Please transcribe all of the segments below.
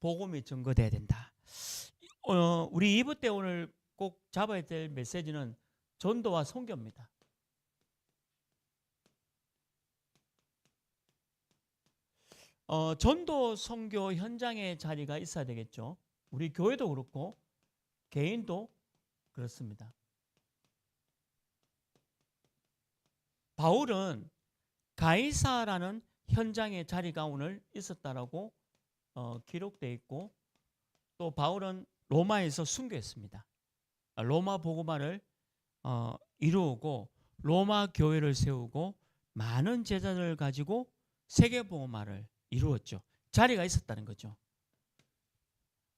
복음이 증거돼야 된다. 우리 2부 때 오늘 꼭 잡아야 될 메시지는 전도와 선교입니다. 전도 선교 현장의 자리가 있어야 되겠죠. 우리 교회도 그렇고 개인도 그렇습니다. 바울은 가이사라는 현장의 자리가 오늘 있었다라고 기록되어 있고, 또 바울은 로마에서 순교했습니다. 로마 복음화를 이루고 로마 교회를 세우고 많은 제자들을 가지고 세계 복음화를 이루었죠. 자리가 있었다는 거죠.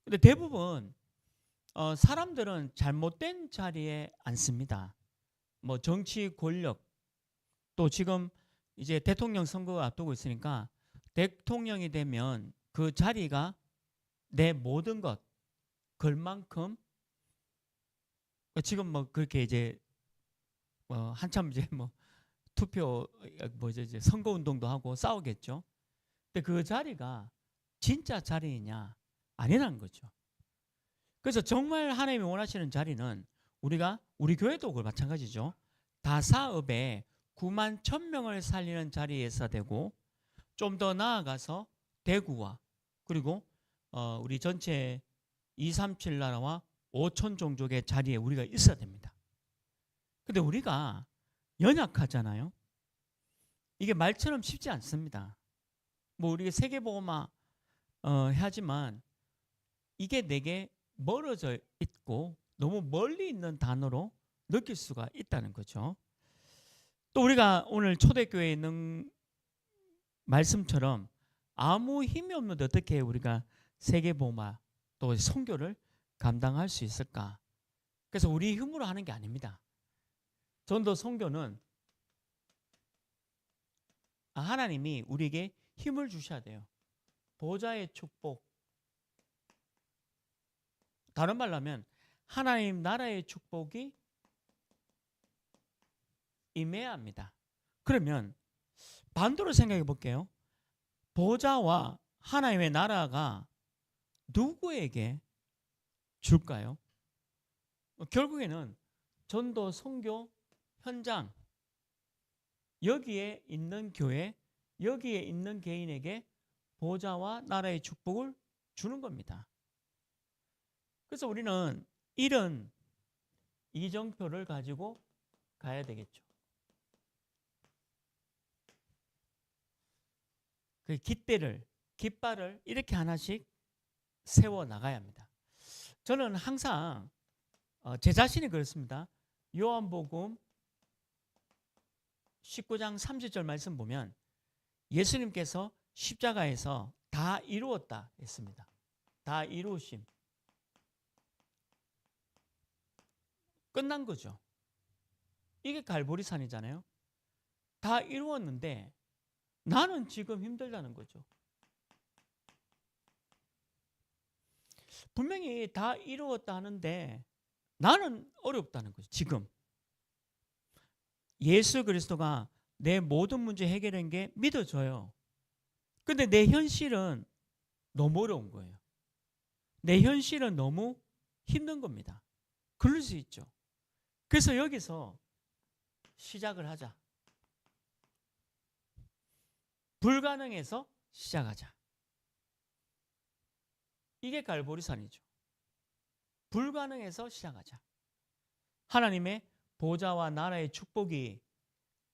근데 대부분 사람들은 잘못된 자리에 앉습니다. 뭐 정치 권력, 또 지금 이제 대통령 선거가 앞두고 있으니까 대통령이 되면 그 자리가 내 모든 것 걸 만큼, 지금 뭐 그렇게 이제 한참 이제 뭐 투표 이제 선거 운동도 하고 싸우겠죠. 근데 그 자리가 진짜 자리이냐 아니라는 거죠. 그래서 정말 하나님이 원하시는 자리는 우리 교회도 그걸 마찬가지죠. 다사업에 9만 1,000명을 살리는 자리에서 되고, 좀 더 나아가서 대구와 그리고 우리 전체 237 나라와 5천 종족의 자리에 우리가 있어야 됩니다. 근데 우리가 연약하잖아요. 이게 말처럼 쉽지 않습니다. 뭐 우리가 세계복음화 하지만 이게 내게 멀어져 있고 너무 멀리 있는 단어로 느낄 수가 있다는 거죠. 또 우리가 오늘 초대교회에 있는 말씀처럼 아무 힘이 없는데 어떻게 우리가 세계복음화 또 선교를 감당할 수 있을까? 그래서 우리 힘으로 하는 게 아닙니다. 전도 선교는 하나님이 우리에게 힘을 주셔야 돼요. 보좌의 축복. 다른 말로 하면 하나님 나라의 축복이 임해야 합니다. 그러면 반대로 생각해 볼게요. 보좌와 하나님의 나라가 누구에게 줄까요? 결국에는 전도 선교 현장, 여기에 있는 교회, 여기에 있는 개인에게 보좌와 나라의 축복을 주는 겁니다. 그래서 우리는 이런 이정표를 가지고 가야 되겠죠. 그 깃발을 이렇게 하나씩 세워 나가야 합니다. 저는 항상 제 자신이 그렇습니다. 요한복음 19장 30절 말씀 보면 예수님께서 십자가에서 다 이루었다 했습니다. 다 이루심. 끝난 거죠. 이게 갈보리산이잖아요. 다 이루었는데 나는 지금 힘들다는 거죠. 분명히 다 이루었다 하는데 나는 어렵다는 거죠. 지금 예수 그리스도가 내 모든 문제 해결한 게 믿어져요. 근데 내 현실은 너무 어려운 거예요. 내 현실은 너무 힘든 겁니다. 그럴 수 있죠. 그래서 여기서 시작을 하자. 불가능해서 시작하자. 이게 갈보리산이죠. 불가능해서 시작하자. 하나님의 보좌와 나라의 축복이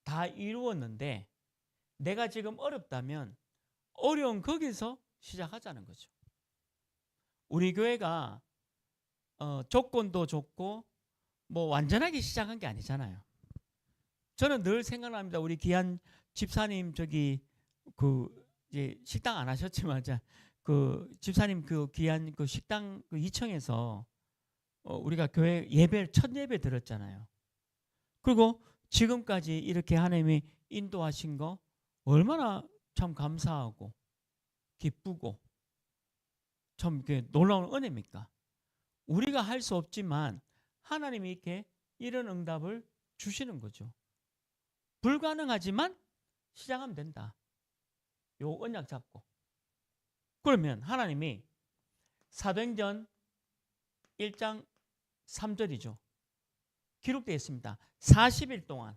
다 이루었는데 내가 지금 어렵다면 어려운 거기서 시작하자는 거죠. 우리 교회가 조건도 좋고 뭐 완전하게 시작한 게 아니잖아요. 저는 늘 생각납니다. 우리 귀한 집사님 이제 식당 안 하셨지만 그 집사님 그 귀한 그 식당 그 2층에서 우리가 교회 첫 예배 드렸잖아요. 그리고 지금까지 이렇게 하나님이 인도하신 거 얼마나 참 감사하고 기쁘고 참 놀라운 은혜입니까? 우리가 할 수 없지만 하나님이 이렇게 이런 응답을 주시는 거죠. 불가능하지만 시작하면 된다. 요 언약 잡고. 그러면 하나님이 사도행전 1장 3절이죠. 기록되어 있습니다. 40일 동안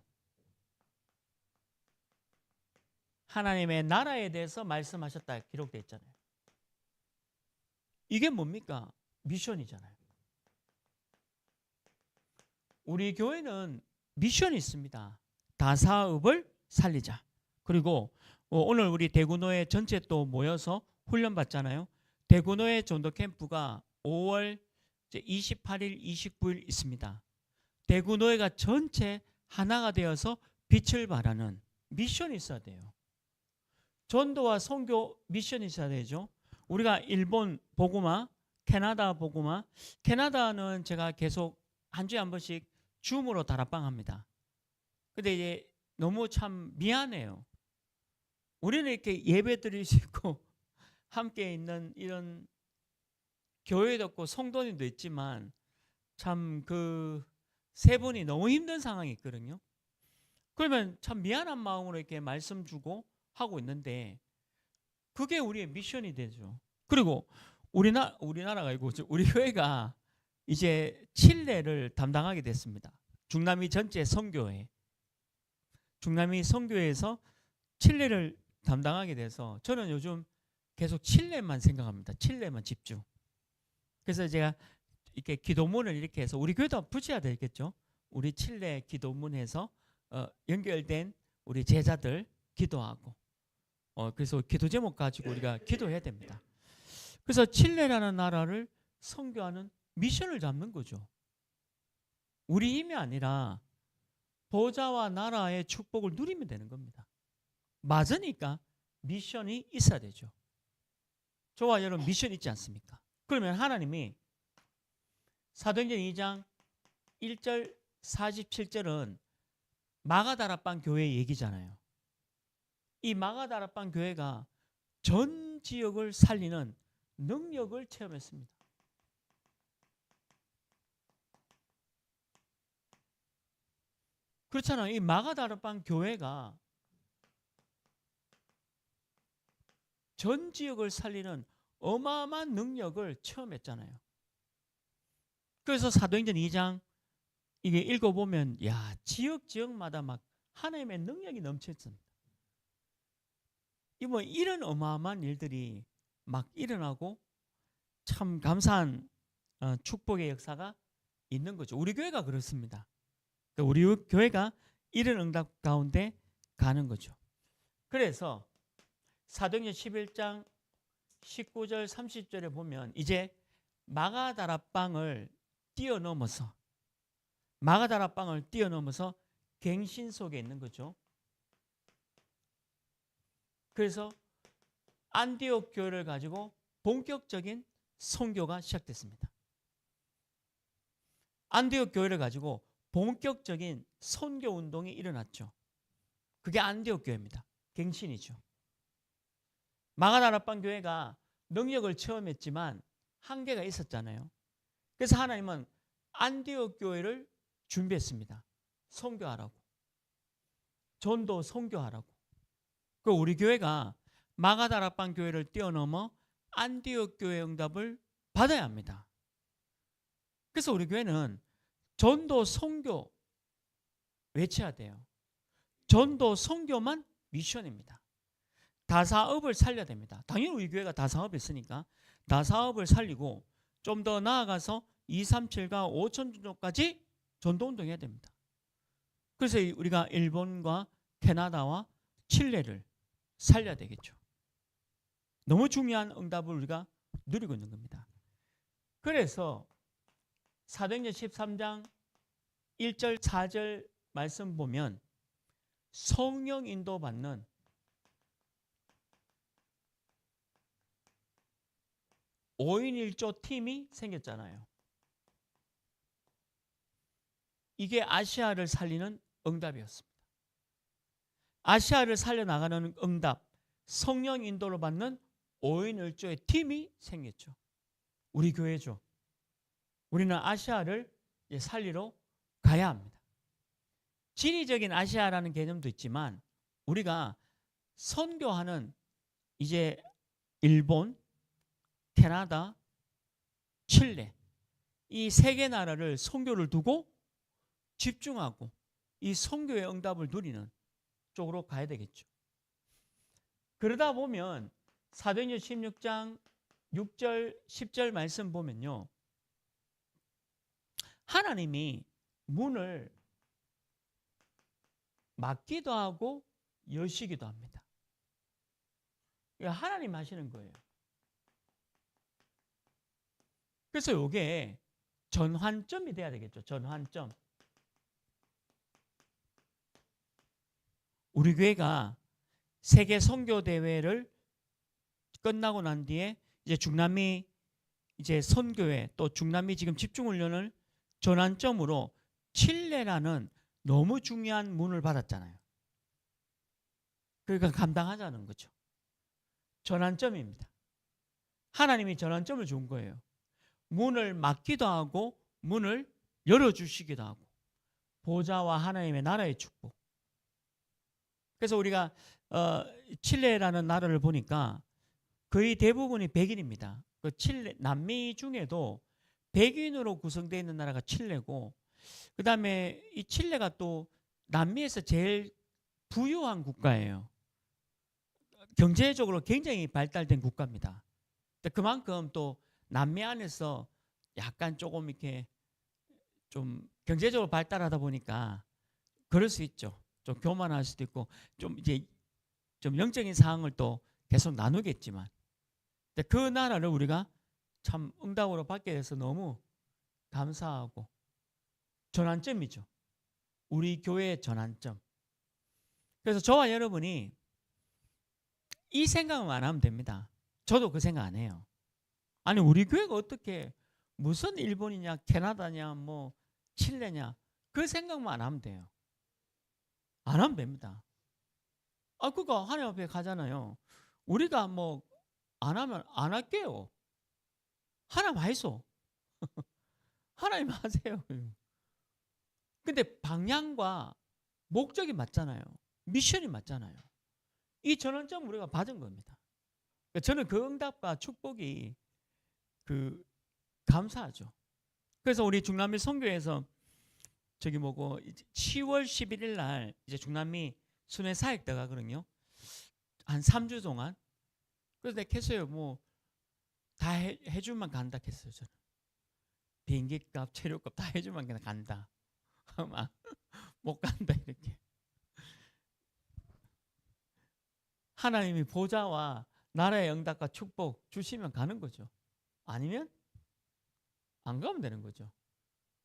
하나님의 나라에 대해서 말씀하셨다 기록되어 있잖아요. 이게 뭡니까? 미션이잖아요. 우리 교회는 미션이 있습니다. 다사업을 살리자. 그리고 오늘 우리 대구노회 전체 또 모여서 훈련 받잖아요. 대구노회 전도 캠프가 5월 28일, 29일 있습니다. 대구노회가 전체 하나가 되어서 빛을 발하는 미션이 있어야 돼요. 전도와 선교 미션이 있어야 되죠. 우리가 일본 복음화, 캐나다 복음화, 캐나다는 제가 계속 한 주에 한 번씩 줌으로 다락방 합니다. 근데 이제 너무 참 미안해요. 우리는 이렇게 예배 드리시고 함께 있는 이런 교회도 없고 성도님도 있지만 참 그 세 분이 너무 힘든 상황이 있거든요. 그러면 참 미안한 마음으로 이렇게 말씀 주고 하고 있는데 그게 우리의 미션이 되죠. 그리고 우리나라가 아니고 우리 교회가 이제 칠레를 담당하게 됐습니다. 중남미 전체 선교회. 중남미 선교회에서 칠레를 담당하게 돼서 저는 요즘 계속 칠레만 생각합니다. 칠레만 집중. 그래서 제가 이렇게 기도문을 이렇게 해서 우리 교회도 붙여야 되겠죠. 우리 칠레 기도문에서 연결된 우리 제자들 기도하고 그래서 기도 제목 가지고 우리가 기도해야 됩니다. 그래서 칠레라는 나라를 선교하는 미션을 잡는 거죠. 우리 힘이 아니라 보좌와 나라의 축복을 누리면 되는 겁니다. 맞으니까 미션이 있어야 되죠. 저와 여러분 미션 있지 않습니까? 그러면 하나님이 사도행전 2장 1절 47절은 마가다락방 교회 얘기잖아요. 이 마가다락방 교회가 전 지역을 살리는 능력을 체험했습니다. 그렇잖아요. 이 마가다락방 교회가 전 지역을 살리는 어마어마한 능력을 체험했잖아요. 그래서 사도행전 2장 이게 읽어보면 지역마다 막 하나님의 능력이 넘쳤습니다. 이런 어마어마한 일들이 막 일어나고 참 감사한 축복의 역사가 있는 거죠. 우리 교회가 그렇습니다. 우리 교회가 이런 응답 가운데 가는 거죠. 그래서 사도행전 11장 19절 30절에 보면 이제 마가다락방을 뛰어넘어서 갱신 속에 있는 거죠. 그래서 안디옥 교회를 가지고 본격적인 선교가 시작됐습니다. 안디옥 교회를 가지고 본격적인 선교 운동이 일어났죠. 그게 안디옥 교회입니다. 갱신이죠. 마가다락방 교회가 능력을 체험했지만 한계가 있었잖아요. 그래서 하나님은 안디옥 교회를 준비했습니다. 선교하라고. 전도 선교하라고. 우리 교회가 마가다락방 교회를 뛰어넘어 안디옥 교회 응답을 받아야 합니다. 그래서 우리 교회는 전도 선교 외쳐야 돼요. 전도 선교만 미션입니다. 다사업을 살려야 됩니다. 당연히 우리 교회가 다사업이 있으니까 다사업을 살리고 좀 더 나아가서 237과 5,000종까지 전도운동 해야 됩니다. 그래서 우리가 일본과 캐나다와 칠레를 살려야 되겠죠. 너무 중요한 응답을 우리가 누리고 있는 겁니다. 그래서 사도행전 13장 1절 4절 말씀 보면 성령 인도받는 (5인1조) 팀이 생겼잖아요. 이게 아시아를 살리는 응답이었습니다. 아시아를 살려나가는 응답, 성령 인도를 받는 5인1조의 팀이 생겼죠. 우리 교회죠. 우리는 아시아를 살리러 가야 합니다. 지리적인 아시아라는 개념도 있지만 우리가 선교하는 이제 일본, 캐나다, 칠레, 이 세 개 나라를 선교를 두고 집중하고 이 선교의 응답을 누리는 쪽으로 가야 되겠죠. 그러다 보면 사도행전 16장 6절 10절 말씀 보면요, 하나님이 문을 막기도 하고 여시기도 합니다. 이거 하나님 하시는 거예요. 그래서 이게 전환점이 돼야 되겠죠. 전환점. 우리 교회가 세계 선교 대회를 끝나고 난 뒤에 이제 중남미 이제 선교회 또 중남미 지금 집중훈련을 전환점으로 칠레라는 너무 중요한 문을 받았잖아요. 그러니까 감당하자는 거죠. 전환점입니다. 하나님이 전환점을 준 거예요. 문을 막기도 하고 문을 열어주시기도 하고 보좌와 하나님의 나라의 축복. 그래서 우리가 칠레라는 나라를 보니까 거의 대부분이 백인입니다. 그 칠레 남미 중에도 백인으로 구성되어 있는 나라가 칠레고, 그 다음에 이 칠레가 또 남미에서 제일 부유한 국가예요. 경제적으로 굉장히 발달된 국가입니다. 그만큼 또 남미 안에서 약간 조금 이렇게 좀 경제적으로 발달하다 보니까 그럴 수 있죠. 좀 교만할 수도 있고 좀 이제 좀 영적인 사항을 또 계속 나누겠지만, 그 나라를 우리가 참 응답으로 받게 돼서 너무 감사하고 전환점이죠. 우리 교회의 전환점. 그래서 저와 여러분이 이 생각만 안 하면 됩니다. 저도 그 생각 안 해요. 아니 우리 교회가 어떻게 무슨 일본이냐 캐나다냐 뭐 칠레냐 그 생각만 안 하면 돼요. 안 하면 됩니다. 그러니까 하나님 앞에 가잖아요. 우리가 뭐 안 하면 안 할게요. 하나님 하이소. 하나님 하세요. 근데 방향과 목적이 맞잖아요. 미션이 맞잖아요. 이 전환점 우리가 받은 겁니다. 저는 그 응답과 축복이 감사하죠. 그래서 우리 중남미 선교에서 저기 뭐고 10월 11일 날 이제 중남미 순회 사역대 가거든요. 한 3주 동안. 그래서 내가 했어요. 뭐 다 해주면 간다 했어요. 저는 비행기값, 체류값 다 해주면 그냥 간다. 못 간다 이렇게. 하나님이 보좌와 나라의 응답과 축복 주시면 가는 거죠. 아니면 안 가면 되는 거죠.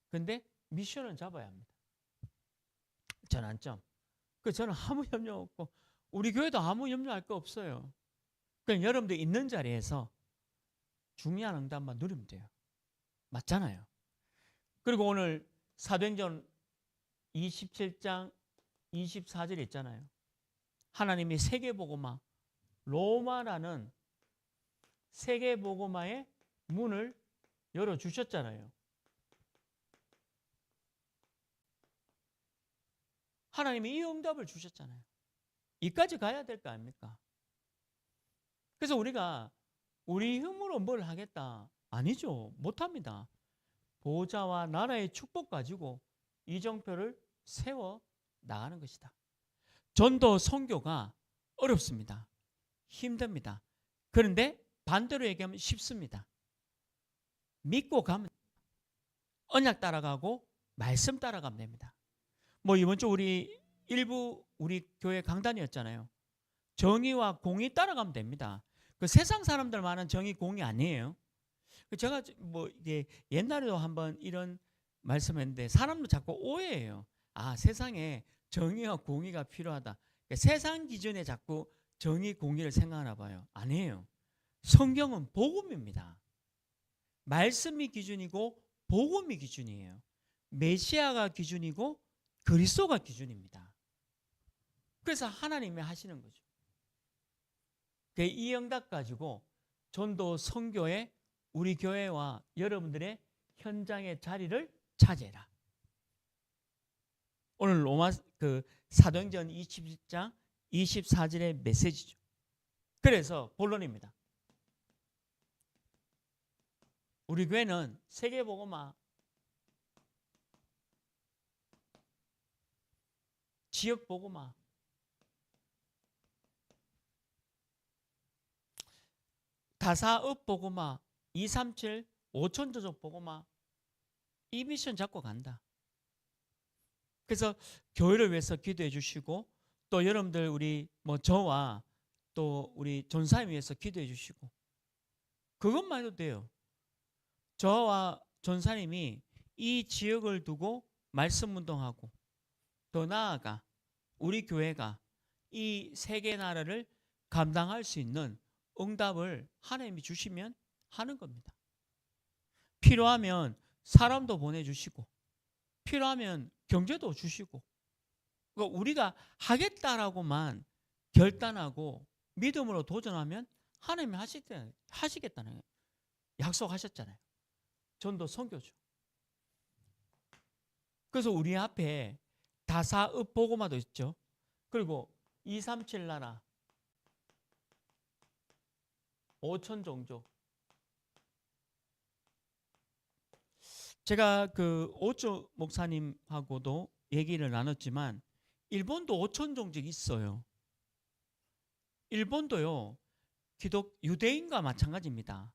근데 미션을 잡아야 합니다. 전환점. 저는 아무 염려 없고 우리 교회도 아무 염려할 거 없어요. 그냥 여러분들 있는 자리에서 중요한 응답만 누리면 돼요. 맞잖아요. 그리고 오늘 사도행전 27장 24절에 있잖아요. 하나님이 세계복음화 로마라는 세계복음화의 문을 열어주셨잖아요. 하나님이 이 응답을 주셨잖아요. 이까지 가야 될 거 아닙니까? 그래서 우리가 우리 힘으로 뭘 하겠다? 아니죠. 못합니다. 보좌와 나라의 축복 가지고 이정표를 세워 나가는 것이다. 전도 선교가 어렵습니다. 힘듭니다. 그런데 반대로 얘기하면 쉽습니다. 믿고 가면 언약 따라가고 말씀 따라가면 됩니다. 뭐 이번 주 우리 교회 강단이었잖아요. 정의와 공의 따라가면 됩니다. 그 세상 사람들 말하는 정의 공의 아니에요. 제가 뭐 이게 옛날에도 한번 이런 말씀했는데 사람도 자꾸 오해해요. 세상에 정의와 공의가 필요하다. 그러니까 세상 기준에 자꾸 정의 공의를 생각하나 봐요. 아니에요. 성경은 복음입니다. 말씀이 기준이고 복음이 기준이에요. 메시아가 기준이고 그리스도가 기준입니다. 그래서 하나님이 하시는 거죠. 이 응답 가지고 전도 선교에 우리 교회와 여러분들의 현장의 자리를 차지해라. 오늘 사도행전 20장 24절의 메시지죠. 그래서 본론입니다. 우리 교회는 세계복음화, 지역복음화, 다사읍복음화, 237 5천조족복음화, 이 미션 잡고 간다. 그래서 교회를 위해서 기도해 주시고, 또 여러분들 우리 저와 또 우리 전사님 위해서 기도해 주시고, 그것만 해도 돼요. 저와 전사님이 이 지역을 두고 말씀 운동하고, 더 나아가 우리 교회가 이 세계 나라를 감당할 수 있는 응답을 하나님이 주시면 하는 겁니다. 필요하면 사람도 보내주시고, 필요하면 경제도 주시고, 그러니까 우리가 하겠다라고만 결단하고 믿음으로 도전하면 하나님이 하시겠다는 약속하셨잖아요. 전도 선교죠. 그래서 우리 앞에 다사읍 복음화도 있죠. 그리고 237 나라, 5천 종족. 제가 그 오조 목사님하고도 얘기를 나눴지만 일본도 5천 종족이 있어요. 일본도요, 유대인과 마찬가지입니다.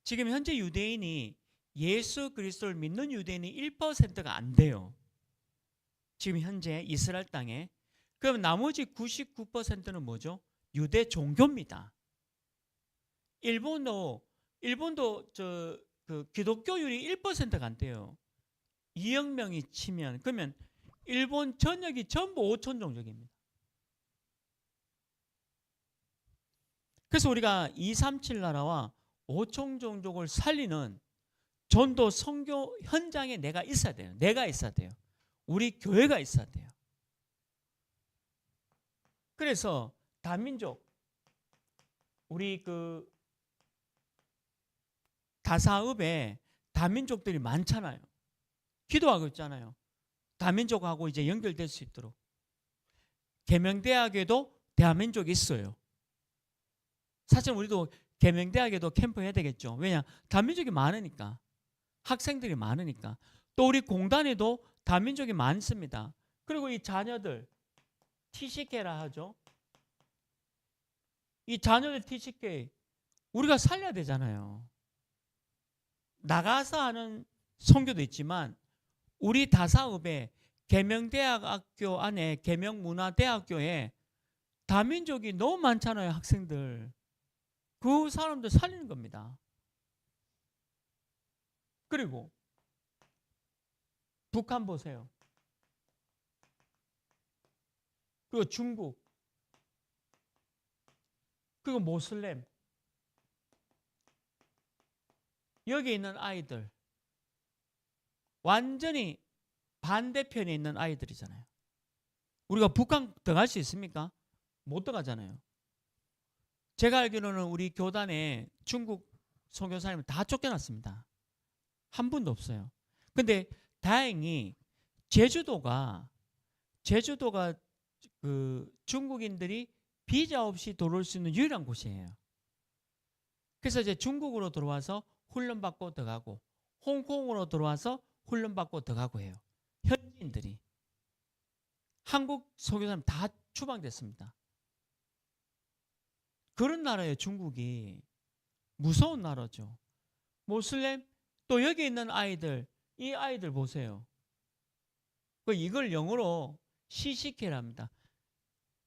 지금 현재 유대인이 예수 그리스도를 믿는 유대인이 1%가 안 돼요. 지금 현재 이스라엘 땅에. 그럼 나머지 99%는 뭐죠? 유대 종교입니다. 일본도 그 기독교율이 1%가 안 돼요. 2억 명이 치면, 그러면 일본 전역이 전부 5천 종족입니다. 그래서 우리가 237 나라와 5천 종족을 살리는 전도 선교 현장에 내가 있어야 돼요. 내가 있어야 돼요. 우리 교회가 있어야 돼요. 그래서 다민족, 우리 그 다사읍에 다민족들이 많잖아요. 기도하고 있잖아요. 다민족하고 이제 연결될 수 있도록. 계명대학에도 대한민족이 있어요. 사실 우리도 계명대학에도 캠프 해야 되겠죠. 왜냐? 다민족이 많으니까. 학생들이 많으니까. 또 우리 공단에도 다민족이 많습니다. 그리고 이 자녀들 TCK라 하죠. 이 자녀들 TCK 우리가 살려야 되잖아요. 나가서 하는 선교도 있지만 우리 다사읍에 계명대학교 안에 계명문화대학교에 다민족이 너무 많잖아요. 학생들. 그 사람들 살리는 겁니다. 그리고 북한 보세요. 그리고 중국. 그리고 모슬렘. 여기 있는 아이들 완전히 반대편에 있는 아이들이잖아요. 우리가 북한 들어갈 수 있습니까? 못 들어가잖아요. 제가 알기로는 우리 교단에 중국 선교사님을 다 쫓겨났습니다. 한 분도 없어요. 근데 다행히 제주도가 그 중국인들이 비자 없이 들어올 수 있는 유일한 곳이에요. 그래서 이제 중국으로 들어와서 훈련받고 들어가고, 홍콩으로 들어와서 훈련받고 들어가고 해요. 현지인들이. 한국 선교사님 다 추방됐습니다. 그런 나라예요. 중국이. 무서운 나라죠. 모슬렘, 또 여기 있는 아이들, 이 아이들 보세요. 이걸 영어로 시시케랍니다.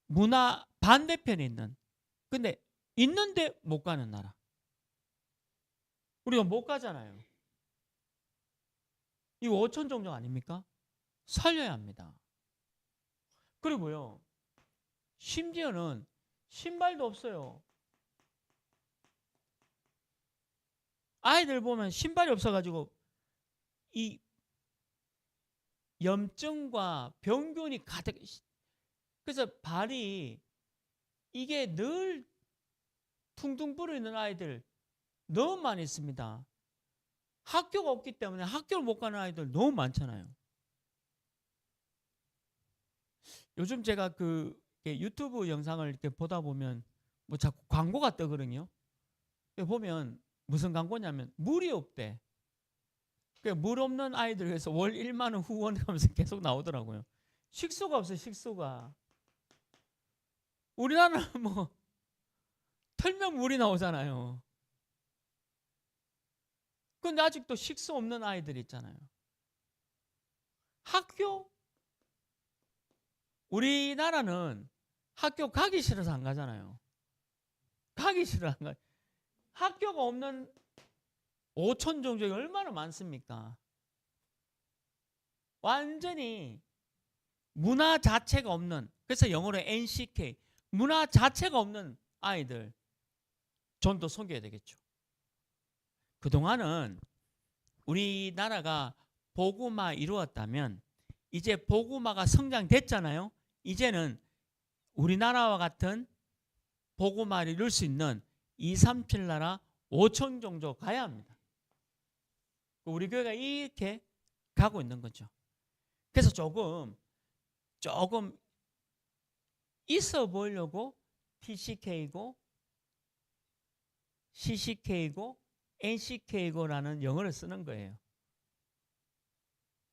문화 반대편에 있는, 근데 있는데 못 가는 나라. 우리가 못 가잖아요. 이거 5천 종족 아닙니까? 살려야 합니다. 그리고요, 심지어는 신발도 없어요. 아이들 보면 신발이 없어가지고 이 염증과 병균이 가득. 그래서 발이 이게 늘 퉁퉁 불어 있는 아이들 너무 많이 있습니다. 학교가 없기 때문에 학교를 못 가는 아이들 너무 많잖아요. 요즘 제가 그 유튜브 영상을 이렇게 보다 보면 뭐 자꾸 광고가 뜨거든요. 보면 무슨 광고냐면 물이 없대. 물 없는 아이들 위해서 월 1만 원 후원하면서 계속 나오더라고요. 식수가 없어요. 식수가. 우리나라는 뭐 털면 물이 나오잖아요. 근데 아직도 식수 없는 아이들이 있잖아요. 학교? 우리나라는 학교 가기 싫어서 안 가잖아요. 가기 싫어서 안 가. 학교가 없는 5천 종족이 얼마나 많습니까? 완전히 문화 자체가 없는, 그래서 영어로 NCK, 문화 자체가 없는 아이들 좀 더 섬겨야 되겠죠. 그동안은 우리나라가 복음화 이루었다면 이제 복음화가 성장됐잖아요. 이제는 우리나라와 같은 복음화를 이룰 수 있는 237 나라 5천 종족 가야 합니다. 우리 교회가 이렇게 가고 있는 거죠. 그래서 조금 있어 보이려고 TCK고 CCK고 NCK고라는 영어를 쓰는 거예요.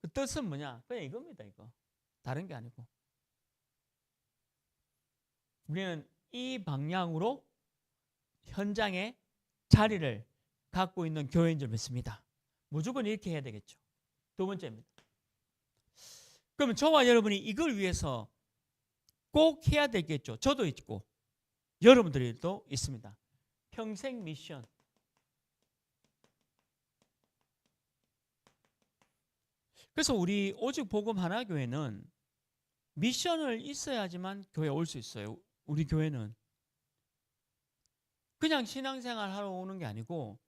그 뜻은 뭐냐? 그냥 이겁니다. 이거 다른 게 아니고 우리는 이 방향으로 현장에 자리를 갖고 있는 교회인 줄 믿습니다. 무조건 이렇게 해야 되겠죠. 두 번째입니다. 그러면 저와 여러분이 이걸 위해서 꼭 해야 되겠죠. 저도 있고 여러분들도 있습니다. 평생 미션. 그래서 우리 오직 복음 하나 교회는 미션을 있어야지만 교회에 올 수 있어요. 우리 교회는 그냥 신앙생활 하러 오는 게 아니고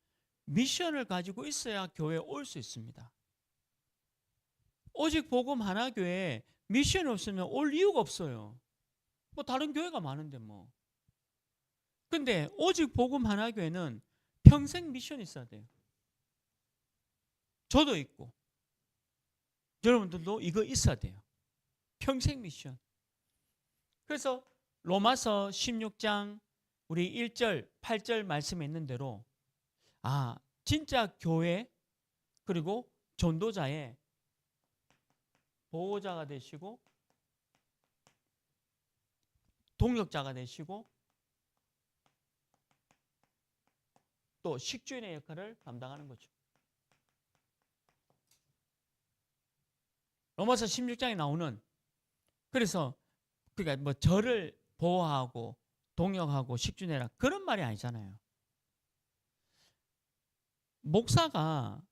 미션을 가지고 있어야 교회에 올 수 있습니다. 오직 복음 하나 교회에 미션이 없으면 올 이유가 없어요. 뭐 다른 교회가 많은데 뭐. 근데 오직 복음 하나 교회는 평생 미션이 있어야 돼요. 저도 있고 여러분들도 이거 있어야 돼요. 평생 미션. 그래서 로마서 16장 우리 1절 8절 말씀에 있는 대로 진짜 교회 그리고 전도자의 보호자가 되시고 동력자가 되시고 또 식주인의 역할을 감당하는 거죠. 로마서 16장에 나오는 그래서 그러니까 뭐 저를 보호하고 동역하고 식주내라 그런 말이 아니잖아요. 목사가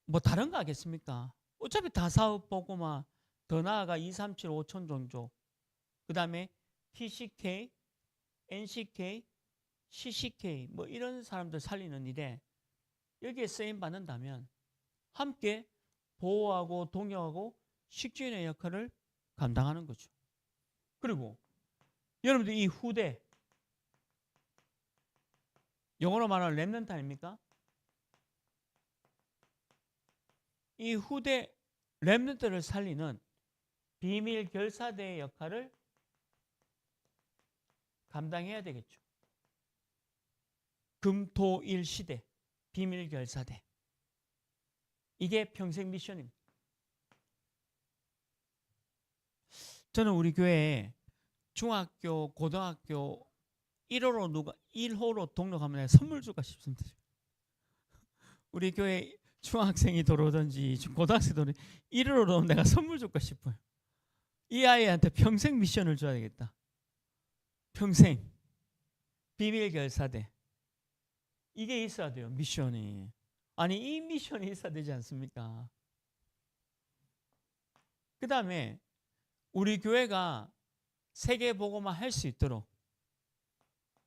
뭐 다른 거 하겠습니까? 어차피 다 사업 보고만 더 나아가 237 5천 종족 그 다음에 TCK, NCK, CCK 뭐 이런 사람들 살리는 일에 여기에 쓰임 받는다면 함께 보호하고 동역하고 식주인의 역할을 감당하는 거죠. 그리고 여러분들 이 후대 영어로 말하는 렘넌트 아닙니까? 이 후대 렘넌트를 살리는 비밀 결사대의 역할을 감당해야 되겠죠. 금토일 시대 비밀 결사대 이게 평생 미션입니다. 저는 우리 교회에 중학교, 고등학교 1호로 등록하면 선물 줄까 싶습니다. 우리 교회 중학생이 들어오든지 고등학생이 들어오든지 1호로 내가 선물 줄까 싶어요. 이 아이한테 평생 미션을 줘야 되겠다. 평생 비밀 결사대 이게 있어야 돼요. 미션이. 아니 이 미션이 있어야 되지 않습니까? 그 다음에 우리 교회가 세계 복음화 할 수 있도록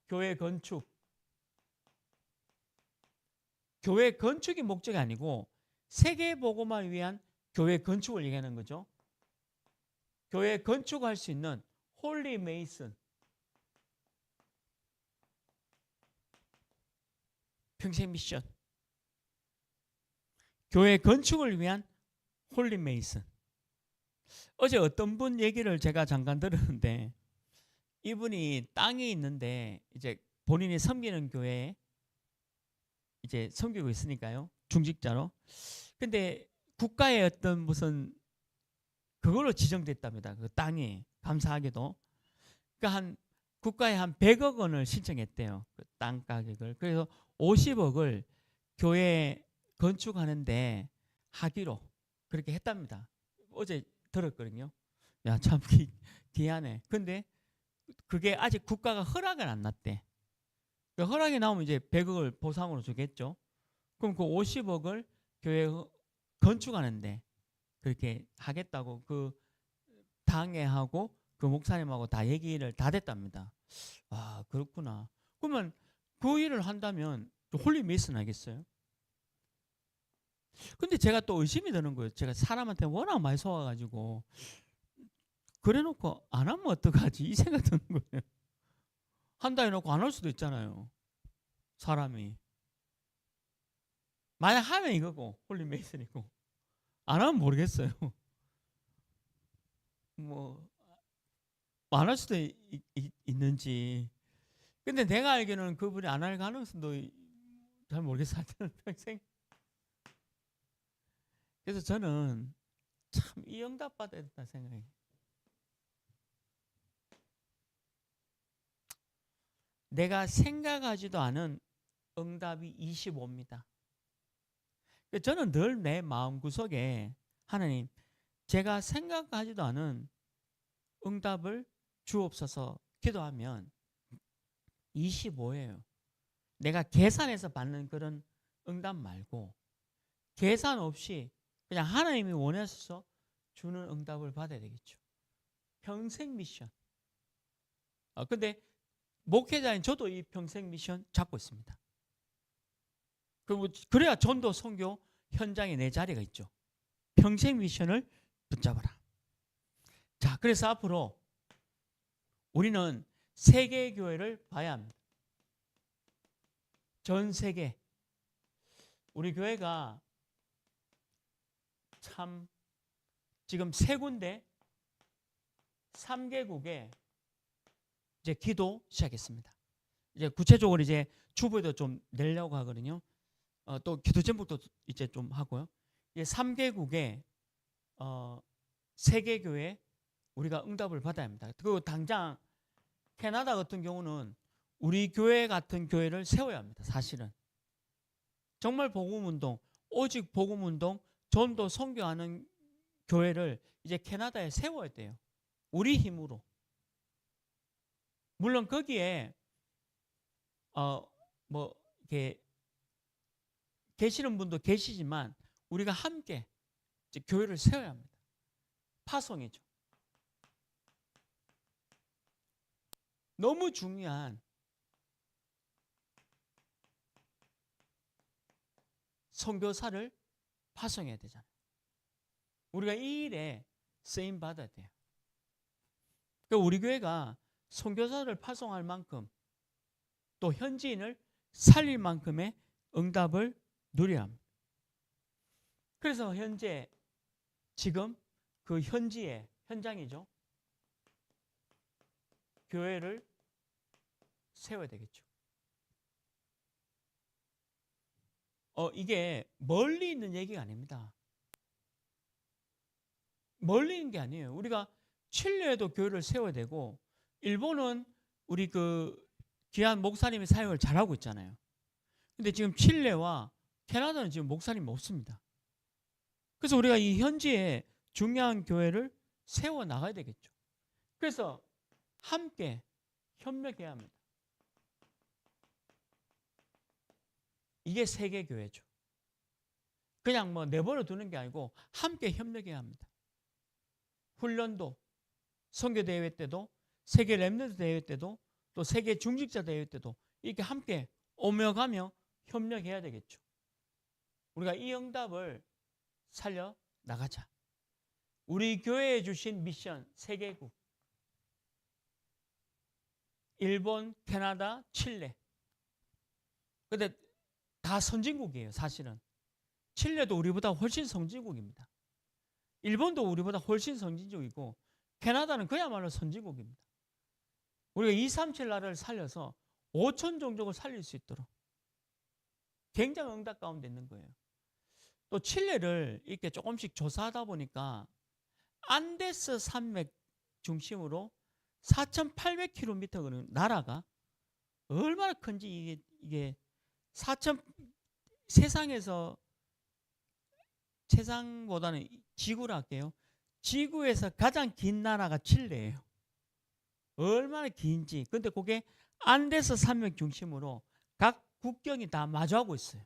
교회 건축이 목적이 아니고 세계 복음화를 위한 교회 건축을 얘기하는 거죠. 교회 건축할 수 있는 홀리 메이슨 평생 미션 교회 건축을 위한 홀리 메이슨. 어제 어떤 분 얘기를 제가 잠깐 들었는데 이분이 땅이 있는데 이제 본인이 섬기는 교회에 이제 섬기고 있으니까요. 중직자로. 근데 국가의 어떤 무슨 그걸로 지정됐답니다. 그 땅이 감사하게도. 그러니까 한 국가에 한 100억 원을 신청했대요. 그 땅 가격을. 그래서 50억을 교회 건축하는데 하기로 그렇게 했답니다. 어제 들었거든요. 야, 참 귀하네. 근데 그게 아직 국가가 허락을 안 났대. 그 허락이 나오면 이제 100억을 보상으로 주겠죠. 그럼 그 50억을 교회 건축하는데 그렇게 하겠다고 그 당회하고 그 목사님하고 다 얘기를 다 됐답니다. 아, 그렇구나. 그러면 그 일을 한다면 홀리 메이슨 하겠어요? 근데 제가 또 의심이 드는 거예요. 제가 사람한테 워낙 많이 속아가지고 그래 놓고 안 하면 어떡하지? 이 생각 드는 거예요. 한다 해놓고 안 할 수도 있잖아요. 사람이. 만약 하면 이거고 홀리 메이슨이고 안 하면 모르겠어요. 뭐 안 할 수도 있는지. 근데 내가 알기로는 그분이 안 할 가능성도 잘 모르겠어요. 평생. 그래서 저는 참 이 응답 받아야 된다 생각해요. 내가 생각하지도 않은 응답이 25입니다. 저는 늘 내 마음구석에 하나님, 제가 생각하지도 않은 응답을 주옵소서 기도하면 25예요. 내가 계산해서 받는 그런 응답 말고 계산 없이 그냥 하나님이 원하셔서 주는 응답을 받아야 되겠죠. 평생 미션. 근데 목회자인 저도 이 평생 미션 잡고 있습니다. 그래야 전도 선교 현장에 내 자리가 있죠. 평생 미션을 붙잡아라. 자, 그래서 앞으로 우리는 세계 교회를 봐야 합니다. 전 세계. 우리 교회가 참 지금 3군데 3개국에 이제 기도 시작했습니다. 이제 구체적으로 이제 주부에도 좀 내려고 하거든요. 또 기도 제목도 이제 좀 하고요. 이제 3개국에 세계 교회 우리가 응답을 받아야 합니다. 그리고 당장 캐나다 같은 경우는 우리 교회 같은 교회를 세워야 합니다. 사실은 정말 복음운동, 오직 복음운동, 전도 선교하는 교회를 이제 캐나다에 세워야 돼요. 우리 힘으로. 물론 거기에 뭐 이렇게 계시는 분도 계시지만 우리가 함께 이제 교회를 세워야 합니다. 파송이죠. 너무 중요한 선교사를 파송해야 되잖아요. 우리가 이 일에 쓰임 받아야 돼요. 그러니까 우리 교회가 선교사를 파송할 만큼 또 현지인을 살릴 만큼의 응답을 누려야 합니다. 그래서 현재 지금 그 현지의 현장이죠. 교회를 세워야 되겠죠. 이게 멀리 있는 얘기가 아닙니다. 멀리 있는 게 아니에요. 우리가 칠레에도 교회를 세워야 되고 일본은 우리 그 귀한 목사님의 사역을 잘하고 있잖아요. 근데 지금 칠레와 캐나다는 지금 목사님이 없습니다. 그래서 우리가 이 현지에 중요한 교회를 세워 나가야 되겠죠. 그래서 함께 협력해야 합니다. 이게 세계교회죠. 그냥 뭐 내버려 두는 게 아니고 함께 협력해야 합니다. 훈련도, 선교대회 때도, 세계 렘넌트 대회 때도, 또 세계 중직자 대회 때도 이렇게 함께 오며 가며 협력해야 되겠죠. 우리가 이 응답을 살려 나가자. 우리 교회에 주신 미션 3개국. 일본, 캐나다, 칠레. 근데 다 선진국이에요, 사실은. 칠레도 우리보다 훨씬 선진국입니다. 일본도 우리보다 훨씬 선진국이고 캐나다는 그야말로 선진국입니다. 우리가 237 나라를 살려서 5천 종족을 살릴 수 있도록 굉장히 응답 가운데 있는 거예요. 또 칠레를 이렇게 조금씩 조사하다 보니까 안데스 산맥 중심으로 4,800km 나라가 얼마나 큰지 이게 4천 세상보다는 지구로 할게요. 지구에서 가장 긴 나라가 칠레예요. 얼마나 긴지. 근데 그게 안데스 산맥 중심으로 각 국경이 다 마주하고 있어요.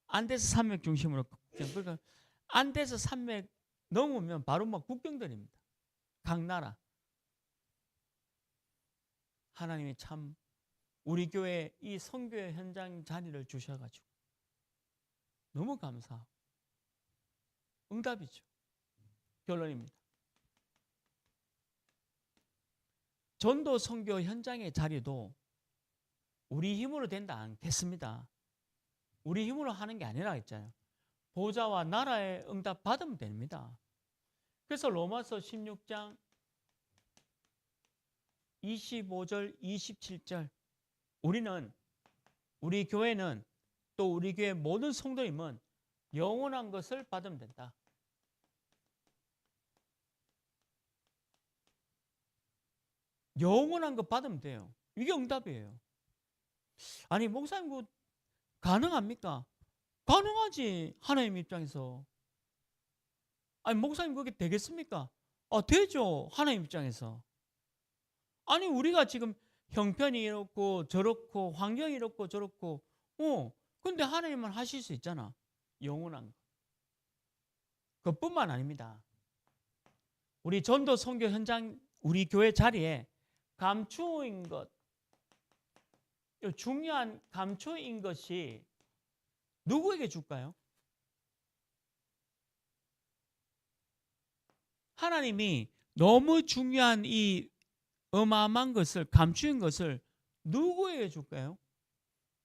안데스 산맥 중심으로 국경. 그러니까 안데스 산맥 넘으면 바로 막 국경들입니다. 각 나라. 하나님이 참 우리 교회 이 선교의 현장 자리를 주셔가지고 너무 감사하고 응답이죠. 결론입니다. 전도 선교 현장의 자리도 우리 힘으로 된다 않겠습니다. 우리 힘으로 하는 게 아니라 했잖아요. 보좌와 나라의 응답 받으면 됩니다. 그래서 로마서 16장 25절 27절 우리 교회는 또 우리 교회 모든 성도님은 영원한 것을 받으면 된다. 영원한 것 받으면 돼요. 이게 응답이에요. 아니 목사님 그 가능합니까? 가능하지. 하나님 입장에서. 아니 목사님 그게 되겠습니까? 되죠. 하나님 입장에서. 아니 우리가 지금 형편이 이렇고 저렇고 환경이 이렇고 저렇고 근데 하나님은 하실 수 있잖아. 영원한 것. 그것뿐만 아닙니다. 우리 전도 선교 현장 우리 교회 자리에 감추인 것, 중요한 감추인 것이 누구에게 줄까요? 하나님이 너무 중요한 이 어마어마한 것을 감추인 것을 누구에게 줄까요?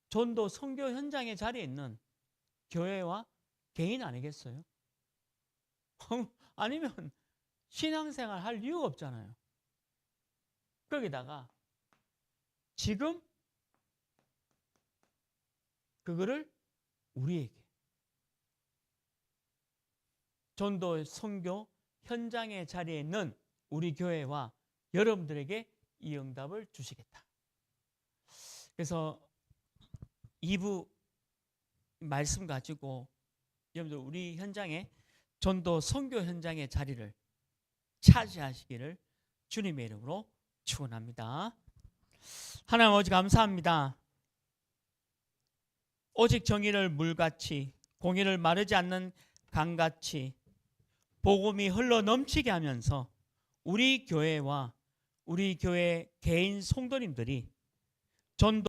전도 선교 현장의 자리에 있는 교회와 개인 아니겠어요? 아니면 신앙생활 할 이유가 없잖아요. 거기다가 지금 그거를 우리에게 전도 선교 현장의 자리에 있는 우리 교회와 여러분들에게 이 응답을 주시겠다. 그래서 2부 말씀 가지고 여러분들 우리 현장에 전도 선교 현장의 자리를 차지하시기를 주님의 이름으로 축원합니다. 하나님 아버지 감사합니다. 오직 정의를 물같이 공의를 마르지 않는 강같이 복음이 흘러 넘치게 하면서 우리 교회와 우리 교회 개인 성도님들이 전도